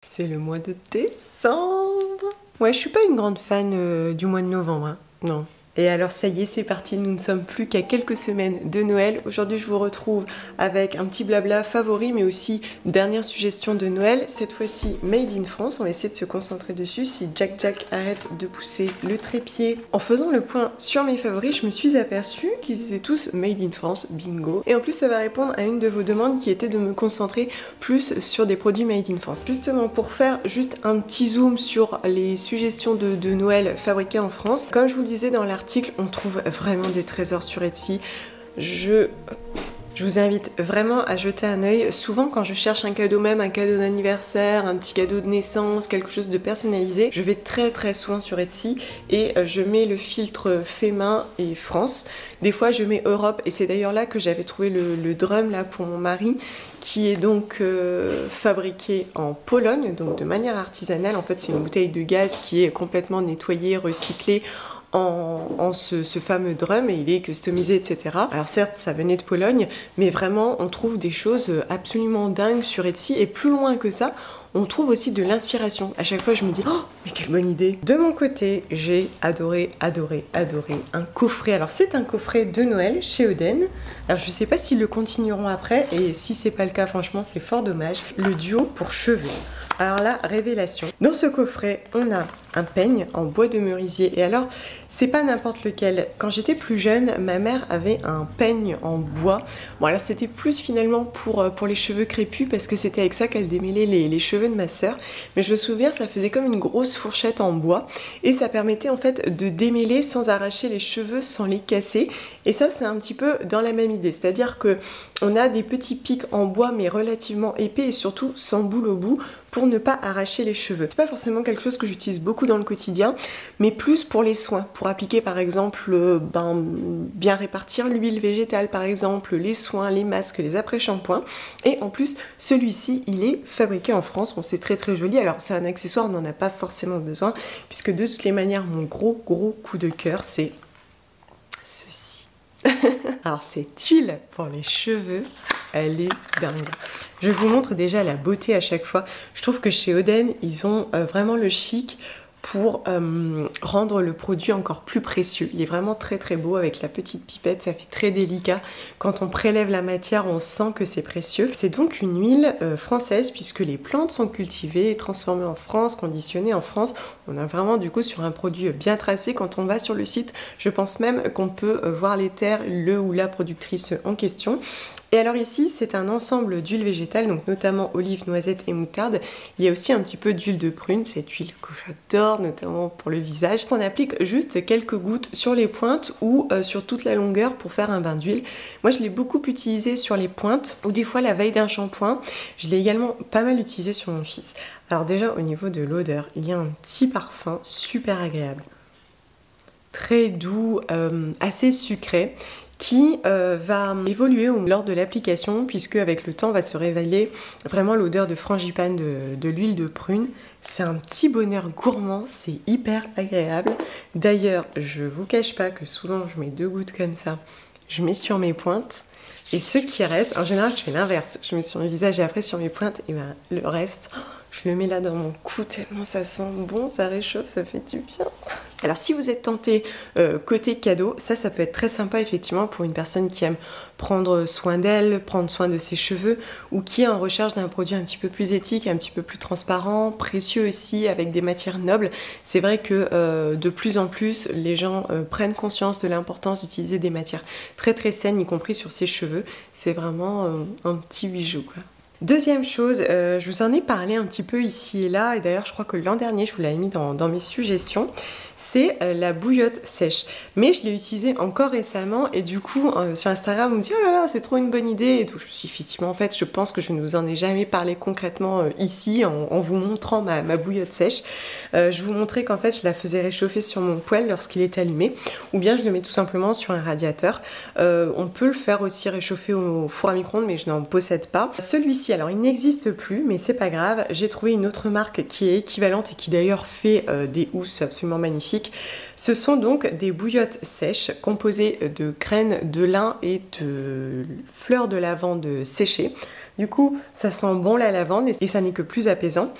C'est le mois de décembre. Ouais, je suis pas une grande fan du mois de novembre, hein. Non. Et alors ça y est, c'est parti, nous ne sommes plus qu'à quelques semaines de Noël. Aujourd'hui, je vous retrouve avec un petit blabla favori, mais aussi dernière suggestion de Noël. Cette fois-ci, Made in France. On va essayer de se concentrer dessus. Si Jack arrête de pousser le trépied. En faisant le point sur mes favoris, je me suis aperçue qu'ils étaient tous Made in France, bingo. Et en plus, ça va répondre à une de vos demandes qui était de me concentrer plus sur des produits Made in France. Justement, pour faire juste un petit zoom sur les suggestions de Noël fabriquées en France, comme je vous le disais dans l'article, on trouve vraiment des trésors sur Etsy. Je vous invite vraiment à jeter un œil. Souvent quand je cherche un cadeau, même un cadeau d'anniversaire, un petit cadeau de naissance, quelque chose de personnalisé, je vais très souvent sur Etsy et je mets le filtre fait main et France. Des fois je mets Europe et c'est d'ailleurs là que j'avais trouvé le drum là pour mon mari, qui est donc fabriqué en Pologne, donc de manière artisanale. En fait c'est une bouteille de gaz qui est complètement nettoyée, recyclée en ce fameux drum, et il est customisé, etc. Alors certes ça venait de Pologne, mais vraiment on trouve des choses absolument dingues sur Etsy, et plus loin que ça, on trouve aussi de l'inspiration. À chaque fois je me dis, oh mais quelle bonne idée. De mon côté, j'ai adoré un coffret. Alors c'est un coffret de Noël chez Oden. Alors je sais pas s'ils le continueront après, et si c'est pas le cas, franchement c'est fort dommage. Le duo pour cheveux. Alors là, révélation. Dans ce coffret, on a un peigne en bois de merisier. Et alors, c'est pas n'importe lequel. Quand j'étais plus jeune, ma mère avait un peigne en bois. Bon, alors c'était plus finalement pour les cheveux crépus, parce que c'était avec ça qu'elle démêlait les cheveux de ma sœur. Mais je me souviens, ça faisait comme une grosse fourchette en bois. Et ça permettait en fait de démêler sans arracher les cheveux, sans les casser. Et ça, c'est un petit peu dans la même idée. C'est-à-dire que on a des petits pics en bois, mais relativement épais et surtout sans boule au bout, pour ne pas arracher les cheveux. C'est pas forcément quelque chose que j'utilise beaucoup dans le quotidien, mais plus pour les soins, pour appliquer par exemple, bien répartir l'huile végétale par exemple, les soins, les masques, les après-shampoings. Et en plus, celui-ci, il est fabriqué en France. Bon, c'est très joli. Alors c'est un accessoire, on n'en a pas forcément besoin, puisque de toutes les manières, mon gros coup de cœur, c'est ceci. Alors cette huile pour les cheveux, elle est dingue. Je vous montre déjà la beauté à chaque fois. Je trouve que chez Oden, ils ont vraiment le chic pour rendre le produit encore plus précieux. Il est vraiment très beau avec la petite pipette, ça fait très délicat. Quand on prélève la matière, on sent que c'est précieux. C'est donc une huile française, puisque les plantes sont cultivées, transformées en France, conditionnées en France. On a vraiment du coup sur un produit bien tracé. Quand on va sur le site, je pense même qu'on peut voir les terres, le ou la productrice en question. Et alors ici, c'est un ensemble d'huiles végétales, donc notamment olives, noisettes et moutarde. Il y a aussi un petit peu d'huile de prune, cette huile que j'adore, notamment pour le visage. On applique juste quelques gouttes sur les pointes ou sur toute la longueur pour faire un bain d'huile. Moi, je l'ai beaucoup utilisé sur les pointes ou des fois la veille d'un shampoing. Je l'ai également pas mal utilisé sur mon fils. Alors déjà, au niveau de l'odeur, il y a un petit parfum super agréable. Très doux, assez sucré, qui va évoluer lors de l'application, puisque avec le temps va se révéler vraiment l'odeur de frangipane de l'huile de prune. C'est un petit bonheur gourmand, c'est hyper agréable. D'ailleurs, je vous cache pas que souvent je mets 2 gouttes comme ça, je mets sur mes pointes, et ce qui reste, en général je fais l'inverse, je mets sur mon visage et après sur mes pointes, et ben le reste, je le mets là dans mon cou tellement ça sent bon, ça réchauffe, ça fait du bien. Alors si vous êtes tenté côté cadeau, ça peut être très sympa effectivement pour une personne qui aime prendre soin d'elle, prendre soin de ses cheveux, ou qui est en recherche d'un produit un petit peu plus éthique, un petit peu plus transparent, précieux aussi, avec des matières nobles. C'est vrai que de plus en plus, les gens prennent conscience de l'importance d'utiliser des matières très saines, y compris sur ses cheveux. C'est vraiment un petit bijou, quoi. Deuxième chose, je vous en ai parlé un petit peu ici et là, et d'ailleurs je crois que l'an dernier je vous l'avais mis dans mes suggestions, c'est la bouillotte sèche. Mais je l'ai utilisée encore récemment, et du coup sur Instagram on me dit oh là là c'est trop une bonne idée et tout. Je me suis dit, effectivement en fait je pense que je ne vous en ai jamais parlé concrètement ici en vous montrant ma bouillotte sèche. Je vous montrais qu'en fait je la faisais réchauffer sur mon poêle lorsqu'il est allumé, ou bien je le mets tout simplement sur un radiateur. On peut le faire aussi réchauffer au four à micro-ondes, mais je n'en possède pas. Celui-ci, alors il n'existe plus, mais c'est pas grave, j'ai trouvé une autre marque qui est équivalente et qui d'ailleurs fait des housses absolument magnifiques. Ce sont donc des bouillottes sèches composées de graines de lin et de fleurs de lavande séchées. Du coup, ça sent bon la lavande et ça n'est que plus apaisant.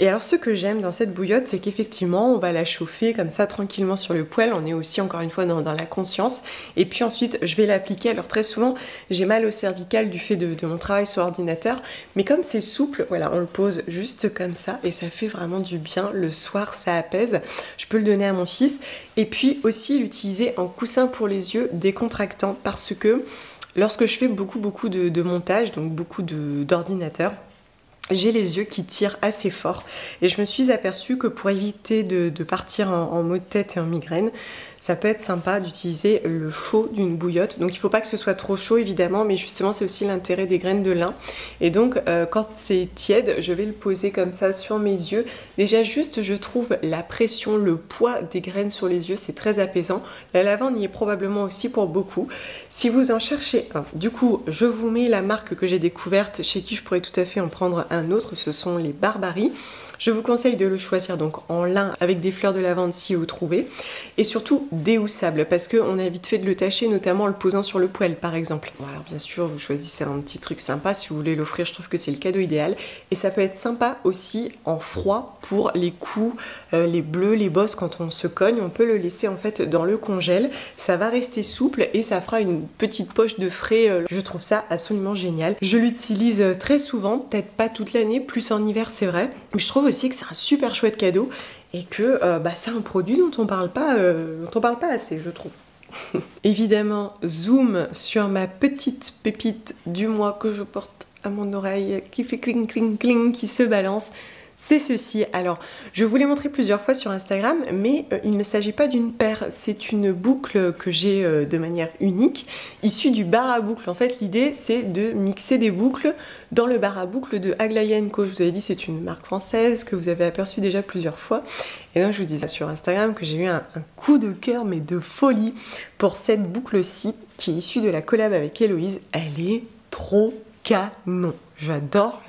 Et alors ce que j'aime dans cette bouillotte, c'est qu'effectivement on va la chauffer comme ça tranquillement sur le poêle, on est aussi encore une fois dans la conscience, et puis ensuite je vais l'appliquer. Alors très souvent j'ai mal au cervical du fait de mon travail sur ordinateur, mais comme c'est souple, voilà, on le pose juste comme ça et ça fait vraiment du bien. Le soir ça apaise, je peux le donner à mon fils, et puis aussi l'utiliser en coussin pour les yeux décontractant, parce que lorsque je fais beaucoup de montage, donc beaucoup d'ordinateur, j'ai les yeux qui tirent assez fort et je me suis aperçue que pour éviter de partir en maux de tête et en migraine, ça peut être sympa d'utiliser le chaud d'une bouillotte. Donc il ne faut pas que ce soit trop chaud évidemment, mais justement c'est aussi l'intérêt des graines de lin. Et donc quand c'est tiède, je vais le poser comme ça sur mes yeux. Déjà juste je trouve la pression, le poids des graines sur les yeux, c'est très apaisant. La lavande y est probablement aussi pour beaucoup. Si vous en cherchez un, du coup je vous mets la marque que j'ai découverte, chez qui je pourrais tout à fait en prendre un autre, ce sont les Barbarie. Je vous conseille de le choisir donc en lin avec des fleurs de lavande si vous trouvez, et surtout déhoussable parce qu'on a vite fait de le tâcher, notamment en le posant sur le poêle par exemple. Voilà, bien sûr vous choisissez un petit truc sympa si vous voulez l'offrir, je trouve que c'est le cadeau idéal. Et ça peut être sympa aussi en froid pour les coups, les bleus, les bosses quand on se cogne, on peut le laisser en fait dans le congèle, ça va rester souple et ça fera une petite poche de frais. Je trouve ça absolument génial. Je l'utilise très souvent, peut-être pas toute l'année, plus en hiver c'est vrai, mais je trouve aussi que c'est un super chouette cadeau et que c'est un produit dont on parle pas assez, je trouve. Évidemment, zoom sur ma petite pépite du mois que je porte à mon oreille, qui fait cling cling cling, qui se balance. C'est ceci. Alors, je vous l'ai montré plusieurs fois sur Instagram, mais il ne s'agit pas d'une paire. C'est une boucle que j'ai de manière unique, issue du bar à boucles. En fait, l'idée, c'est de mixer des boucles dans le bar à boucles de Aglaé & Co. Je vous avais dit, c'est une marque française que vous avez aperçue déjà plusieurs fois. Et donc, je vous disais sur Instagram que j'ai eu un coup de cœur, mais de folie, pour cette boucle-ci, qui est issue de la collab avec Héloïse. Elle est trop canon. J'adore.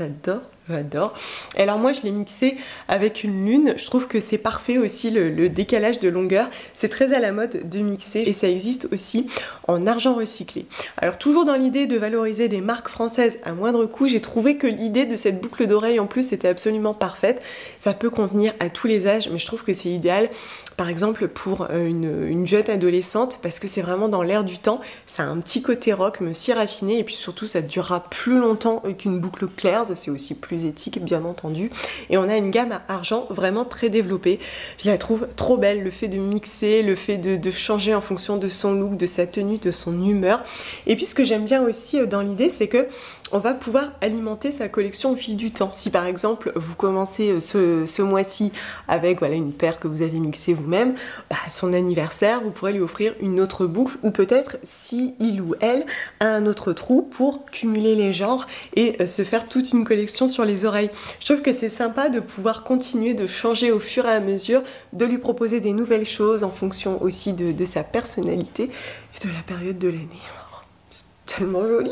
Et alors moi je l'ai mixé avec une lune, je trouve que c'est parfait aussi le décalage de longueur, c'est très à la mode de mixer et ça existe aussi en argent recyclé. Alors toujours dans l'idée de valoriser des marques françaises à moindre coût, j'ai trouvé que l'idée de cette boucle d'oreille en plus était absolument parfaite. Ça peut convenir à tous les âges, mais je trouve que c'est idéal par exemple pour une jeune adolescente parce que c'est vraiment dans l'air du temps, ça a un petit côté rock mais aussi raffiné et puis surtout ça durera plus longtemps qu'une boucle claire, ça c'est aussi plus éthique bien entendu, et on a une gamme à argent vraiment très développée. Je la trouve trop belle, le fait de mixer, le fait de changer en fonction de son look, de sa tenue, de son humeur. Et puis ce que j'aime bien aussi dans l'idée, c'est que on va pouvoir alimenter sa collection au fil du temps. Si par exemple vous commencez ce mois-ci avec voilà, une paire que vous avez mixée vous-même, à son anniversaire vous pourrez lui offrir une autre boucle, ou peut-être si il ou elle a un autre trou pour cumuler les genres et se faire toute une collection sur les oreilles. Je trouve que c'est sympa de pouvoir continuer de changer au fur et à mesure, de lui proposer des nouvelles choses en fonction aussi de sa personnalité et de la période de l'année. C'est tellement joli.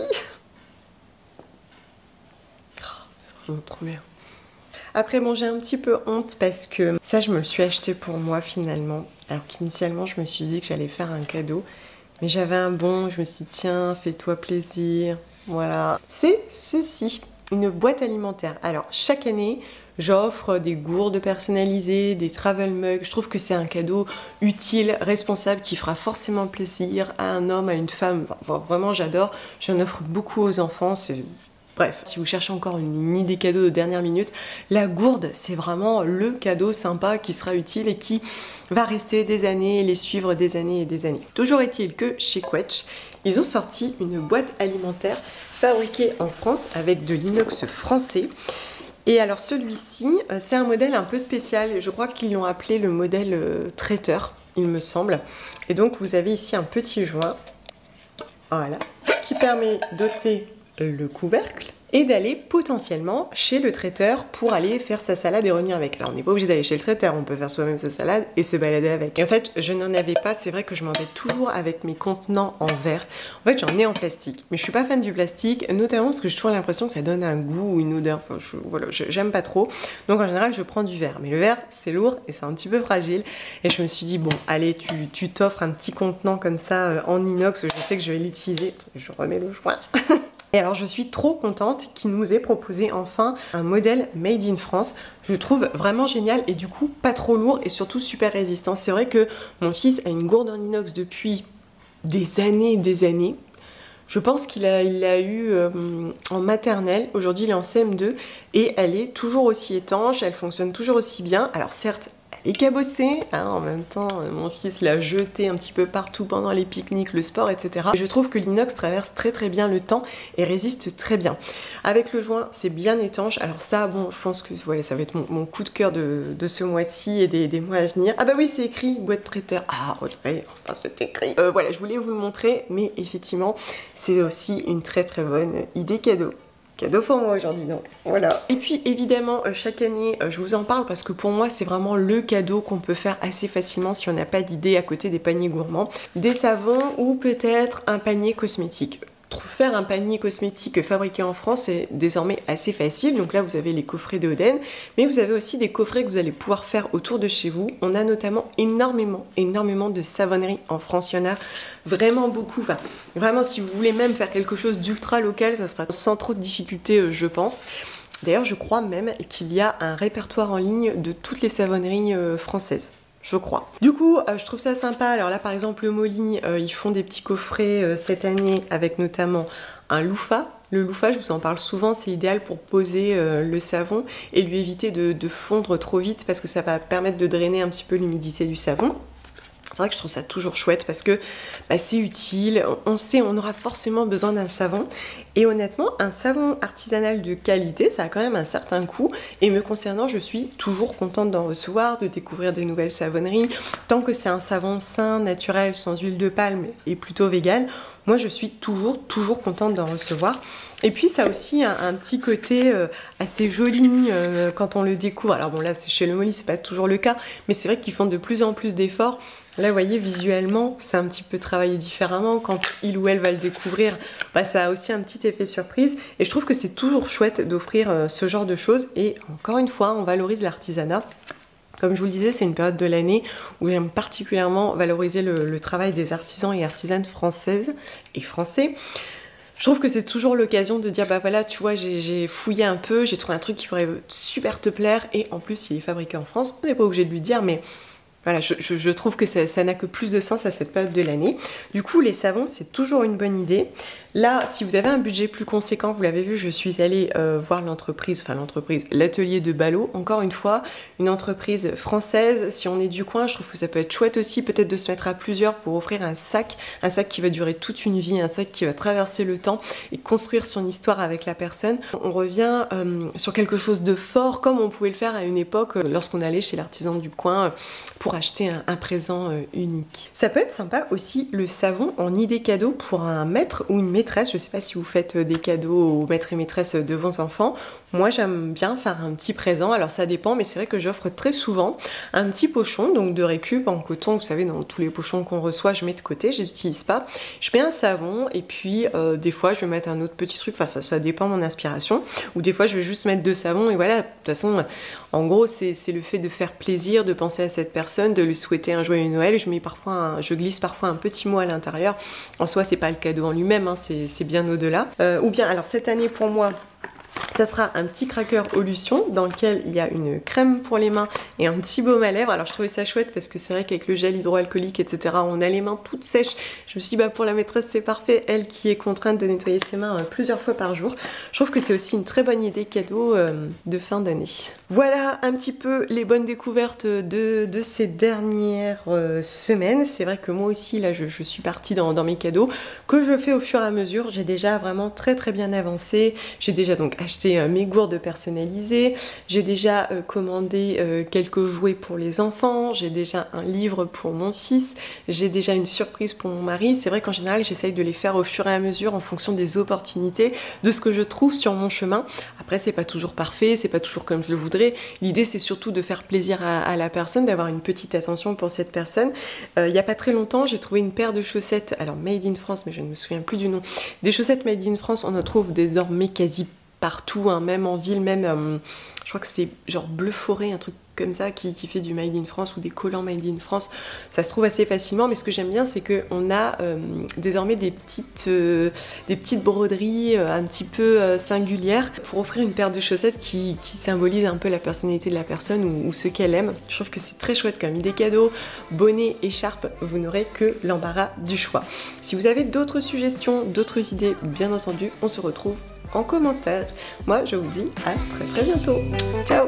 C'est vraiment trop bien. Après bon, j'ai un petit peu honte parce que ça je me le suis acheté pour moi finalement, alors qu'initialement je me suis dit que j'allais faire un cadeau, mais j'avais un bon, je me suis dit tiens fais-toi plaisir, voilà. C'est ceci, une boîte alimentaire. Alors chaque année j'offre des gourdes personnalisées, des travel mugs. Je trouve que c'est un cadeau utile, responsable, qui fera forcément plaisir à un homme, à une femme. Enfin, vraiment j'adore, j'en offre beaucoup aux enfants, c'est... Bref, si vous cherchez encore une idée cadeau de dernière minute, la gourde, c'est vraiment le cadeau sympa qui sera utile et qui va rester des années, les suivre des années et des années. Toujours est-il que chez Quetch, ils ont sorti une boîte alimentaire fabriquée en France avec de l'inox français. Et alors celui-ci, c'est un modèle un peu spécial. Je crois qu'ils l'ont appelé le modèle traiteur, il me semble. Et donc vous avez ici un petit joint, voilà, qui permet d'ôter le couvercle et d'aller potentiellement chez le traiteur pour aller faire sa salade et revenir avec. Alors on n'est pas obligé d'aller chez le traiteur, on peut faire soi-même sa salade et se balader avec. Et en fait je n'en avais pas, c'est vrai que je m'embête toujours avec mes contenants en verre. En fait j'en ai en plastique, mais je suis pas fan du plastique, notamment parce que j'ai toujours l'impression que ça donne un goût ou une odeur, enfin voilà, j'aime pas trop. Donc en général je prends du verre, mais le verre c'est lourd et c'est un petit peu fragile. Et je me suis dit bon allez tu t'offres un petit contenant comme ça en inox, je sais que je vais l'utiliser. Je remets le joint. Et alors je suis trop contente qu'il nous ait proposé enfin un modèle made in France. Je le trouve vraiment génial et du coup pas trop lourd et surtout super résistant. C'est vrai que mon fils a une gourde en inox depuis des années et des années. Je pense qu'il l'a eu en maternelle, aujourd'hui il est en CM2 et elle est toujours aussi étanche, elle fonctionne toujours aussi bien. Alors certes, elle est cabossée, hein, en même temps mon fils l'a jetée un petit peu partout pendant les pique-niques, le sport, etc. Et je trouve que l'inox traverse très très bien le temps et résiste très bien. Avec le joint, c'est bien étanche, alors ça, bon, je pense que voilà, ça va être mon coup de cœur de ce mois-ci et des mois à venir. Ah bah oui, c'est écrit boîte traiteur. Ah, Audrey, enfin c'est écrit. Voilà, je voulais vous le montrer, mais effectivement, c'est aussi une très très bonne idée cadeau. Cadeau pour moi aujourd'hui, donc voilà. Et puis évidemment, chaque année, je vous en parle parce que pour moi, c'est vraiment le cadeau qu'on peut faire assez facilement si on n'a pas d'idée à côté des paniers gourmands. Des savons ou peut-être un panier cosmétique. Faire un panier cosmétique fabriqué en France est désormais assez facile. Donc là, vous avez les coffrets de Oden, mais vous avez aussi des coffrets que vous allez pouvoir faire autour de chez vous. On a notamment énormément de savonnerie en France. Il y en a vraiment beaucoup. Enfin, vraiment, si vous voulez même faire quelque chose d'ultra local, ça sera sans trop de difficultés, je pense. D'ailleurs, je crois même qu'il y a un répertoire en ligne de toutes les savonneries françaises. Je crois. Du coup, je trouve ça sympa. Alors là, par exemple, le Molly, ils font des petits coffrets cette année avec notamment un loofah. Le loofah, je vous en parle souvent, c'est idéal pour poser le savon et lui éviter de fondre trop vite parce que ça va permettre de drainer un petit peu l'humidité du savon. C'est vrai que je trouve ça toujours chouette parce que bah, c'est utile, on sait on aura forcément besoin d'un savon et honnêtement un savon artisanal de qualité ça a quand même un certain coût et me concernant je suis toujours contente d'en recevoir, de découvrir des nouvelles savonneries tant que c'est un savon sain, naturel, sans huile de palme et plutôt vegan, moi je suis toujours contente d'en recevoir. Et puis ça a aussi un petit côté assez joli quand on le découvre. Alors bon là chez le Molly c'est pas toujours le cas, mais c'est vrai qu'ils font de plus en plus d'efforts. Là vous voyez visuellement c'est un petit peu travaillé différemment. Quand il ou elle va le découvrir, bah, ça a aussi un petit effet surprise. Et je trouve que c'est toujours chouette d'offrir ce genre de choses. Et encore une fois on valorise l'artisanat. Comme je vous le disais, c'est une période de l'année où j'aime particulièrement valoriser le travail des artisans et artisanes françaises et français. Je trouve que c'est toujours l'occasion de dire bah voilà tu vois j'ai fouillé un peu, j'ai trouvé un truc qui pourrait super te plaire et en plus il est fabriqué en France, on n'est pas obligé de lui dire mais voilà je trouve que ça n'a que plus de sens à cette période de l'année. Du coup les savons c'est toujours une bonne idée. Là, si vous avez un budget plus conséquent, vous l'avez vu, je suis allée voir l'atelier de Ballot, encore une fois, une entreprise française. Si on est du coin, je trouve que ça peut être chouette aussi, peut-être de se mettre à plusieurs pour offrir un sac qui va durer toute une vie, un sac qui va traverser le temps et construire son histoire avec la personne. On revient sur quelque chose de fort, comme on pouvait le faire à une époque lorsqu'on allait chez l'artisan du coin pour acheter un présent unique. Ça peut être sympa aussi le savon en idée cadeau pour un maître ou une maîtresse. Je sais pas si vous faites des cadeaux aux maîtres et maîtresses de vos enfants. Moi j'aime bien faire un petit présent, alors ça dépend, mais c'est vrai que j'offre très souvent un petit pochon, donc de récup en coton, vous savez dans tous les pochons qu'on reçoit, je mets de côté, je les utilise pas. Je mets un savon et puis des fois je vais mettre un autre petit truc, enfin ça dépend de mon inspiration, ou des fois je vais juste mettre 2 savons et voilà, de toute façon en gros c'est le fait de faire plaisir, de penser à cette personne, de lui souhaiter un joyeux Noël. Je glisse parfois un petit mot à l'intérieur. En soi c'est pas le cadeau en lui-même, hein, c'est bien au-delà. Ou bien alors cette année pour moi ça sera un petit cracker Olution dans lequel il y a une crème pour les mains et un petit baume à lèvres. Alors je trouvais ça chouette parce que c'est vrai qu'avec le gel hydroalcoolique etc on a les mains toutes sèches. Je me suis dit bah pour la maîtresse c'est parfait, elle qui est contrainte de nettoyer ses mains plusieurs fois par jour. Je trouve que c'est aussi une très bonne idée cadeau de fin d'année. Voilà un petit peu les bonnes découvertes de ces dernières semaines. C'est vrai que moi aussi là je suis partie dans mes cadeaux que je fais au fur et à mesure. J'ai déjà vraiment très bien avancé. J'ai déjà donc acheté mes gourdes personnalisées, j'ai déjà commandé quelques jouets pour les enfants, j'ai déjà un livre pour mon fils, j'ai déjà une surprise pour mon mari. C'est vrai qu'en général j'essaye de les faire au fur et à mesure en fonction des opportunités, de ce que je trouve sur mon chemin. Après c'est pas toujours parfait, c'est pas toujours comme je le voudrais. L'idée c'est surtout de faire plaisir à la personne, d'avoir une petite attention pour cette personne. Il y a pas très longtemps j'ai trouvé une paire de chaussettes, alors made in France mais je ne me souviens plus du nom, des chaussettes made in France, on en trouve désormais quasi partout, hein, même en ville, même je crois que c'est genre Bleu Forêt, un truc comme ça qui fait du Made in France ou des collants Made in France. Ça se trouve assez facilement, mais ce que j'aime bien, c'est qu'on a désormais des petites broderies un petit peu singulières pour offrir une paire de chaussettes qui symbolise un peu la personnalité de la personne ou ce qu'elle aime. Je trouve que c'est très chouette comme idée cadeau. Bonnet, écharpe, vous n'aurez que l'embarras du choix. Si vous avez d'autres suggestions, d'autres idées, bien entendu, on se retrouve en commentaire. Moi, je vous dis à très très bientôt. Ciao!